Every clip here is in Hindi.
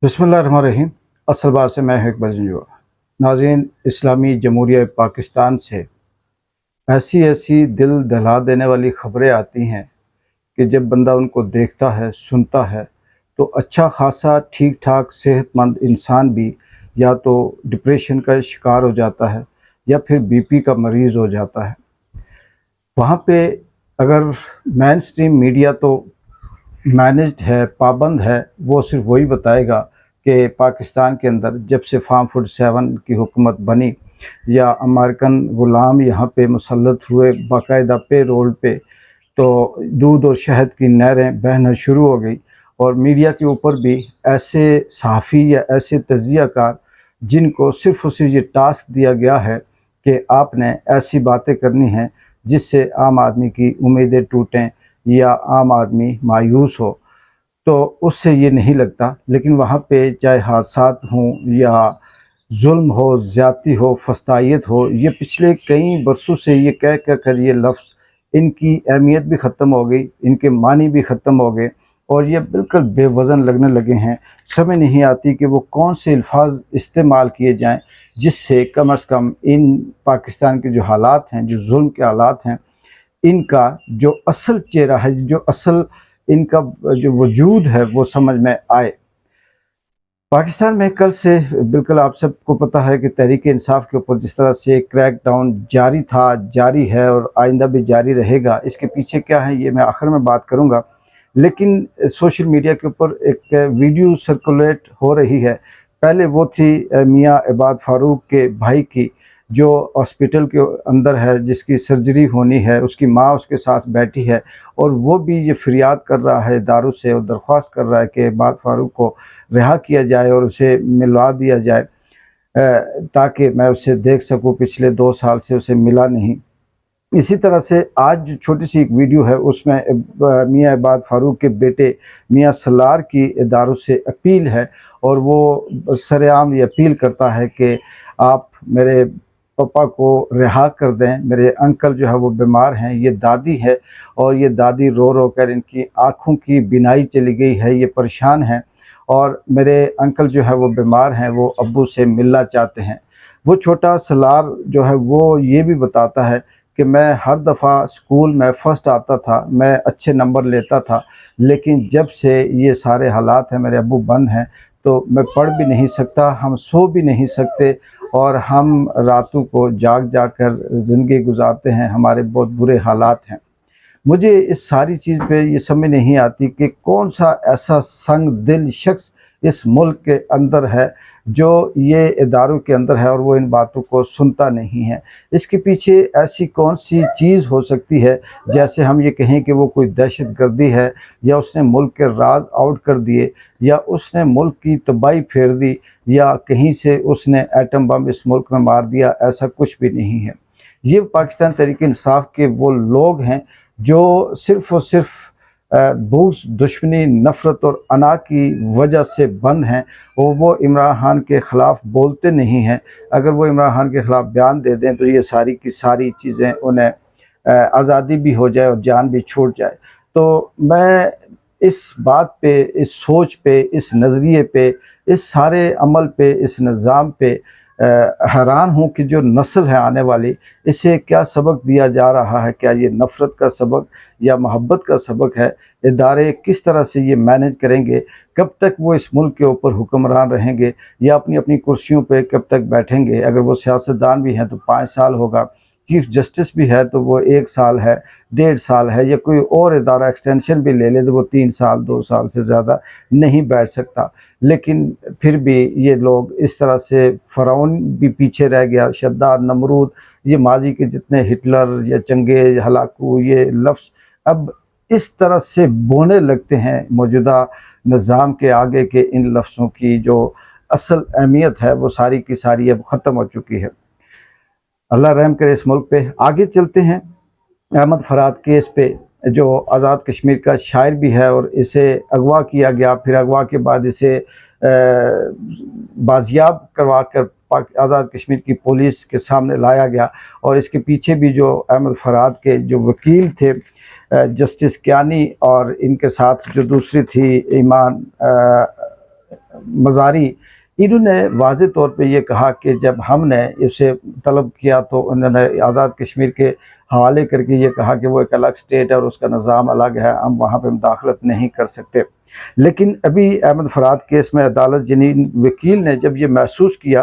बिस्मिल्लाहिर्रहमानिर्रहीम। असल बात से मैं इकबाल जंजुआ। नाज़रीन, इस्लामी जमहूरिया पाकिस्तान से ऐसी ऐसी दिल दहला देने वाली ख़बरें आती हैं कि जब बंदा उनको देखता है, सुनता है, तो अच्छा ख़ासा ठीक ठाक सेहतमंद इंसान भी या तो डिप्रेशन का शिकार हो जाता है या फिर बीपी का मरीज़ हो जाता है। वहाँ पे अगर मेन स्ट्रीम मीडिया तो मैनेज्ड है, पाबंद है, वो सिर्फ वही बताएगा कि पाकिस्तान के अंदर जब से फार्म फूड 7 की हुकूमत बनी या अमेरिकन ग़ुलाम यहाँ पे मुसल्लत हुए बाकायदा पे रोल पे, तो दूध और शहद की नहरें बहना शुरू हो गई और मीडिया के ऊपर भी ऐसे सहाफ़ी या ऐसे तज्ज़ियाकार जिनको सिर्फ़ और सिर्फ ये टास्क दिया गया है कि आपने ऐसी बातें करनी हैं जिससे आम आदमी की उम्मीदें टूटें या आम आदमी मायूस हो, तो उससे ये नहीं लगता। लेकिन वहाँ पे चाहे हादसात हों या ज़ुल्म हो, ज़्यादती हो, फस्तायत हो, ये पिछले कई बरसों से ये कह कह कर ये लफ्ज़ इनकी अहमियत भी ख़त्म हो गई, इनके मानी भी ख़त्म हो गए और ये बिल्कुल बेवज़न लगने लगे हैं। समझ नहीं आती कि वो कौन से अल्फ़ाज़ इस्तेमाल किए जाएँ जिससे कम से कम इन पाकिस्तान के जो हालात हैं, जो ज़ुल्म के हालात हैं, इनका जो असल चेहरा है, जो असल इनका जो वजूद है, वो समझ में आए। पाकिस्तान में कल से बिल्कुल आप सबको पता है कि तहरीक इंसाफ के ऊपर जिस तरह से क्रैकडाउन जारी था, जारी है और आइंदा भी जारी रहेगा। इसके पीछे क्या है ये मैं आखिर में बात करूँगा। लेकिन सोशल मीडिया के ऊपर एक वीडियो सर्कुलेट हो रही है। पहले वो थी मियाँ इबाद फ़ारूक के भाई की, जो हॉस्पिटल के अंदर है, जिसकी सर्जरी होनी है, उसकी माँ उसके साथ बैठी है और वो भी ये फ़रियाद कर रहा है इदारों से और दरख्वास्त कर रहा है कि इबाद फ़ारूक को रिहा किया जाए और उसे मिलवा दिया जाए, ताकि मैं उसे देख सकूँ। पिछले 2 साल से उसे मिला नहीं। इसी तरह से आज जो छोटी सी एक वीडियो है उसमें मियाँ इबाद फ़ारूक के बेटे मियाँ सलार की इदारों से अपील है और वो सरेआम ये अपील करता है कि आप मेरे पापा को रिहा कर दें। मेरे अंकल जो है वो बीमार हैं, ये दादी है और ये दादी रो रो कर इनकी आँखों की बीनाई चली गई है, ये परेशान हैं और मेरे अंकल जो है वो बीमार हैं, वो अब्बू से मिलना चाहते हैं। वो छोटा सलार जो है वो ये भी बताता है कि मैं हर दफ़ा स्कूल में फ़र्स्ट आता था, मैं अच्छे नंबर लेता था, लेकिन जब से ये सारे हालात हैं, मेरे अब्बू बंद हैं, तो मैं पढ़ भी नहीं सकता, हम सो भी नहीं सकते और हम रातों को जाग जाग कर ज़िंदगी गुज़ारते हैं, हमारे बहुत बुरे हालात हैं। मुझे इस सारी चीज़ पे ये समझ नहीं आती कि कौन-सा ऐसा संग दिल शख़्स इस मुल्क के अंदर है, जो ये इदारों के अंदर है और वो इन बातों को सुनता नहीं है। इसके पीछे ऐसी कौन-सी चीज़ हो सकती है, जैसे हम ये कहें कि वो कोई दहशतगर्दी है या उसने मुल्क के राज़ आउट कर दिए या उसने मुल्क की तबाही फेर दी या कहीं से उसने एटम बम इस मुल्क में मार दिया, ऐसा कुछ भी नहीं है। ये पाकिस्तान तहरीक-ए-इंसाफ के वो लोग हैं जो सिर्फ़ और सिर्फ़ बुग़्ज़, दुश्मनी, नफ़रत और अना की वजह से बंद हैं और वो इमरान खान के ख़िलाफ़ बोलते नहीं हैं। अगर वो इमरान खान के ख़िलाफ़ बयान दे दें तो ये सारी की सारी चीज़ें उन्हें आज़ादी भी हो जाए और जान भी छूट जाए। तो मैं इस बात पे, इस सोच पे, इस नज़रिए पे, इस सारे अमल पे, इस निज़ाम पे हैरान हूँ कि जो नस्ल है आने वाली, इसे क्या सबक दिया जा रहा है? क्या ये नफ़रत का सबक या मोहब्बत का सबक है? इदारे किस तरह से ये मैनेज करेंगे? कब तक वो इस मुल्क के ऊपर हुक्मरान रहेंगे या अपनी-अपनी कुर्सियों पे कब तक बैठेंगे? अगर वो सियासतदान भी हैं तो 5 साल होगा, चीफ़ जस्टिस भी है तो वो 1 साल है, 1.5 साल है, या कोई और इदारा एक्सटेंशन भी ले ले तो वो 3 साल, 2 साल से ज़्यादा नहीं बैठ सकता। लेकिन फिर भी ये लोग इस तरह से, फ़िरौन भी पीछे रह गया, शद्दाद, नमरूद, ये माज़ी के जितने हिटलर या चंगेज़, हलाकू, ये लफ्ज़ अब इस तरह से बोलने लगते हैं मौजूदा निज़ाम के आगे कि इन लफ्ज़ों की जो असल अहमियत है वो सारी की सारी अब ख़त्म हो चुकी है। अल्लाह रहम करे इस मुल्क पे। आगे चलते हैं। अहमद फ़राद केस पे, जो आज़ाद कश्मीर का शायर भी है और इसे अगवा किया गया, फिर अगवा के बाद इसे बाजियाब करवा कर आज़ाद कश्मीर की पुलिस के सामने लाया गया और इसके पीछे भी जो अहमद फ़राद के जो वकील थे, जस्टिस कियानी, और इनके साथ जो दूसरी थी ईमान मज़ारी, इन्होंने वाज़ेह तौर पे ये कहा कि जब हमने इसे तलब किया तो उन्होंने आज़ाद कश्मीर के हवाले करके ये कहा कि वो एक अलग स्टेट है और उसका निज़ाम अलग है, हम वहाँ पे मुदाखलत नहीं कर सकते। लेकिन अभी अहमद फराद केस में अदालत जनीन वकील ने जब ये महसूस किया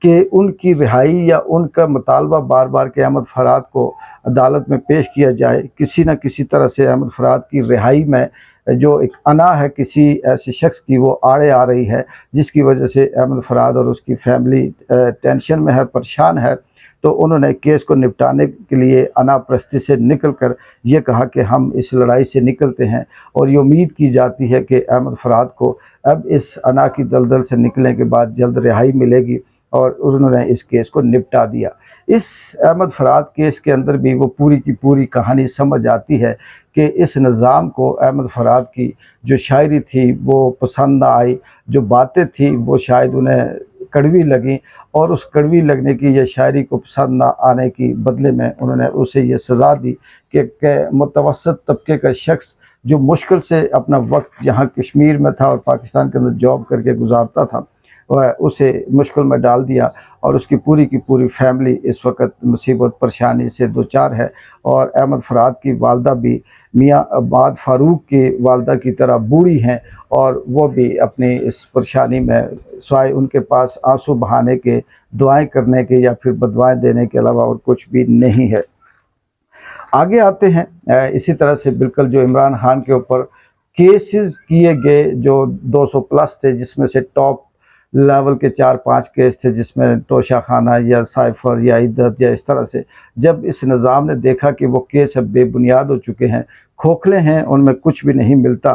कि उनकी रिहाई या उनका मुतालबा बार बार कि अहमद फराद को अदालत में पेश किया जाए, किसी न किसी तरह से अहमद फराद की रिहाई में जो एक अना है किसी ऐसे शख्स की वो आड़े आ रही है, जिसकी वजह से अहमद फराद और उसकी फैमिली टेंशन में है, परेशान है। तो उन्होंने केस को निपटाने के लिए अनापरस्ती से निकल कर ये कहा कि हम इस लड़ाई से निकलते हैं और ये उम्मीद की जाती है कि अहमद फराद को अब इस अना की दलदल से निकलने के बाद जल्द रिहाई मिलेगी, और उन्होंने इस केस को निपटा दिया। इस अहमद फराद केस के अंदर भी वो पूरी की पूरी कहानी समझ आती है कि इस निज़ाम को अहमद फराद की जो शायरी थी वो पसंद ना आई, जो बातें थी वो शायद उन्हें कड़वी लगी, और उस कड़वी लगने की या शायरी को पसंद ना आने की बदले में उन्होंने उसे ये सज़ा दी कि मुतवस्सत तबके का शख्स जो मुश्किल से अपना वक्त यहाँ कश्मीर में था और पाकिस्तान के अंदर जॉब करके गुजारता था, वह उसे मुश्किल में डाल दिया, और उसकी पूरी की पूरी फैमिली इस वक्त मुसीबत परेशानी से दो चार है। और अहमद फराद की वालदा भी मियाँ अब्बाद फ़ारूक की वालदा की तरह बूढ़ी हैं, और वो भी अपनी इस परेशानी में सिवाय उनके पास आंसू बहाने के, दुआएं करने के या फिर बदुआएं देने के अलावा और कुछ भी नहीं है। आगे आते हैं, इसी तरह से बिल्कुल जो इमरान खान के ऊपर केसेस किए गए जो 200 प्लस थे, जिसमें से टॉप लेवल के 4-5 केस थे, जिसमें तोशा खाना या साइफर या इद्दत या इस तरह से, जब इस निज़ाम ने देखा कि वो केस अब बेबुनियाद हो चुके हैं, खोखले हैं, उनमें कुछ भी नहीं मिलता,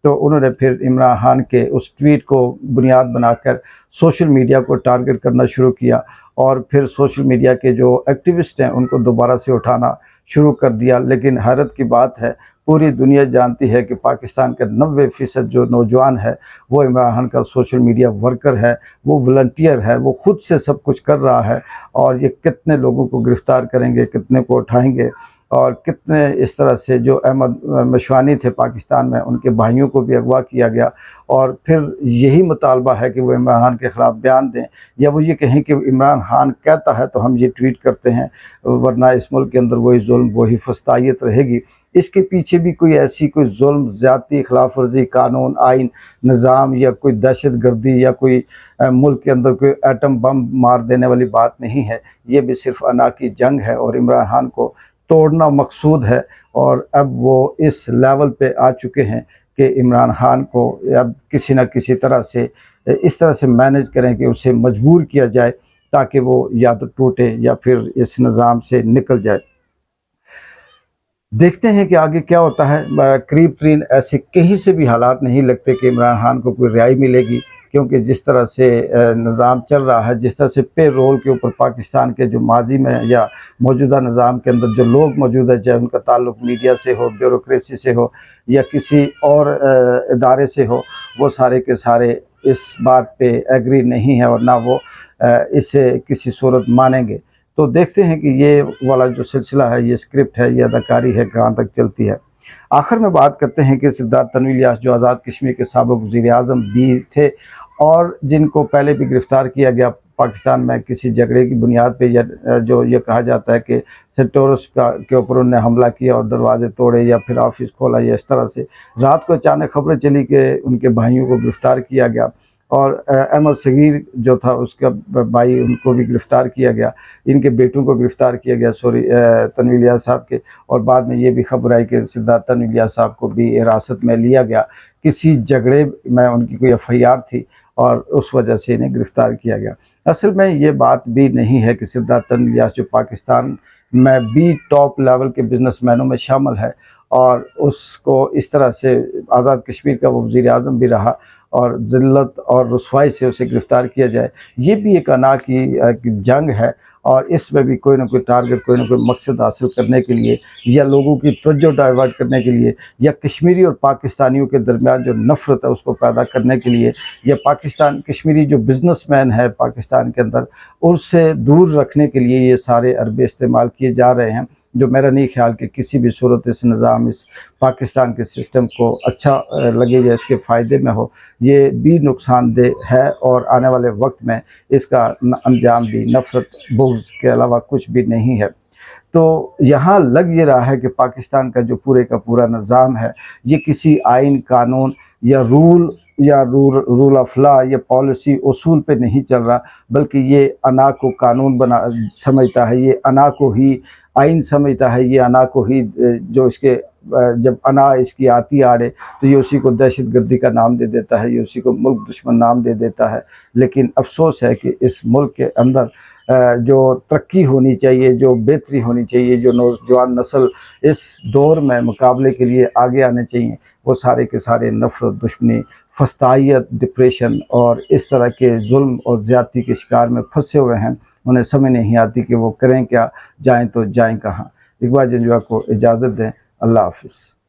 तो उन्होंने फिर इमरान खान के उस ट्वीट को बुनियाद बनाकर सोशल मीडिया को टारगेट करना शुरू किया, और फिर सोशल मीडिया के जो एक्टिविस्ट हैं उनको दोबारा से उठाना शुरू कर दिया। लेकिन हैरत की बात है, पूरी दुनिया जानती है कि पाकिस्तान के 90% जो नौजवान है वो इमरान खान का सोशल मीडिया वर्कर है, वो वॉलंटियर है, वो खुद से सब कुछ कर रहा है, और ये कितने लोगों को गिरफ़्तार करेंगे, कितने को उठाएंगे, और कितने इस तरह से जो अहमद मशवानी थे पाकिस्तान में, उनके भाइयों को भी अगवा किया गया, और फिर यही मुतालबा है कि वो इमरान खान के ख़िलाफ़ बयान दें, या वो ये कहें कि इमरान खान कहता है तो हम ये ट्वीट करते हैं, वरना इस मुल्क के अंदर वही जुल्म, वही फस्तायत रहेगी। इसके पीछे भी कोई ऐसी कोई जुल्म, ज़्यादती, खिलाफ वर्जी, कानून, आइन, निज़ाम, या कोई दहशत गर्दी, या कोई मुल्क के अंदर कोई एटम बम मार देने वाली बात नहीं है। ये भी सिर्फ अना की जंग है, और इमरान खान को तोड़ना मकसूद है, और अब वो इस लेवल पे आ चुके हैं कि इमरान खान को अब किसी न किसी तरह से इस तरह से मैनेज करें कि उसे मजबूर किया जाए, ताकि वो या तो टूटे या फिर इस निज़ाम से निकल जाए। देखते हैं कि आगे क्या होता है। करीब तरीन ऐसे कहीं से भी हालात नहीं लगते कि इमरान खान को कोई रिहाई मिलेगी, क्योंकि जिस तरह से निज़ाम चल रहा है, जिस तरह से पे रोल के ऊपर पाकिस्तान के जो माजी में या मौजूदा निज़ाम के अंदर जो लोग मौजूद है, चाहे उनका ताल्लुक मीडिया से हो, ब्यूरोक्रेसी से हो, या किसी और इदारे से हो, वो सारे के सारे इस बात पे एग्री नहीं है, और ना वो इसे किसी सूरत मानेंगे। तो देखते हैं कि ये वाला जो सिलसिला है, ये स्क्रिप्ट है, ये अदाकारी है, कहाँ तक चलती है। आखिर में बात करते हैं कि सिद्धार्थ तनवीर इलियास जो आज़ाद कश्मीर के साबिक़ वज़ीर-ए-आज़म भी थे, और जिनको पहले भी गिरफ़्तार किया गया पाकिस्तान में किसी झगड़े की बुनियाद पे, या जो ये कहा जाता है कि सेक्टोरस के ऊपर उन्होंने हमला किया और दरवाजे तोड़े या फिर ऑफिस खोला, या इस तरह से रात को अचानक खबरें चली कि उनके भाइयों को गिरफ़्तार किया गया, और अहमद सगीर जो था उसका भाई, उनको भी गिरफ़्तार किया गया, इनके बेटों को गिरफ़्तार किया गया तनवीर इलियास साहब के, और बाद में ये भी खबर आई कि सिद्धार्थ तनवीर इलियास साहब को भी हिरासत में लिया गया, किसी झगड़े में उनकी कोई एफआईआर थी और उस वजह से इन्हें गिरफ़्तार किया गया। असल में ये बात भी नहीं है कि सिद्धार्थ तनवीर इलियास जो पाकिस्तान में भी टॉप लेवल के बिजनेसमैनों में शामिल है, और उसको इस तरह से आज़ाद कश्मीर का वो वज़ीर-ए-आज़म भी रहा, और ज़िल्लत और रुसवाई से उसे गिरफ़्तार किया जाए, ये भी एक अना की जंग है, और इसमें भी कोई ना कोई टारगेट, कोई ना कोई मकसद हासिल करने के लिए, या लोगों की तवज्जो डाइवर्ट करने के लिए, या कश्मीरी और पाकिस्तानियों के दरमियान जो नफ़रत है उसको पैदा करने के लिए, या कश्मीरी जो बिज़नेसमैन है पाकिस्तान के अंदर, उससे दूर रखने के लिए ये सारे अरबे इस्तेमाल किए जा रहे हैं। जो मेरा नहीं ख्याल कि किसी भी सूरत इस निज़ाम इस पाकिस्तान के सिस्टम को अच्छा लगे या इसके फ़ायदे में हो, ये भी नुकसानदेह है और आने वाले वक्त में इसका अंजाम भी नफ़रत बुग़्ज़ के अलावा कुछ भी नहीं है। तो यहाँ लग ये रहा है कि पाकिस्तान का जो पूरे का पूरा निज़ाम है, ये किसी आइन, कानून या रूल ऑफ लॉ या पॉलिसी उसूल पे नहीं चल रहा, बल्कि ये अना को कानून बना समझता है, ये अना को ही आइन समझता है, ये अना को ही जो इसके जब अना इसकी आती आड़े तो ये उसी को दहशतगर्दी का नाम दे देता है, ये उसी को मुल्क दुश्मन नाम दे देता है। लेकिन अफसोस है कि इस मुल्क के अंदर जो तरक्की होनी चाहिए, जो बेहतरी होनी चाहिए, जो नौजवान नस्ल इस दौर में मुकाबले के लिए आगे आने चाहिए, वो सारे के सारे नफ़रत, दुश्मनी, फस्तायत, डिप्रेशन और इस तरह के जुल्म और ज़्यादती के शिकार में फंसे हुए हैं। उन्हें समझ नहीं आती कि वो करें क्या, जाएँ तो जाएँ कहाँ। इकबाल जंजुआ को इजाज़त दें। अल्लाह हाफ़िज़।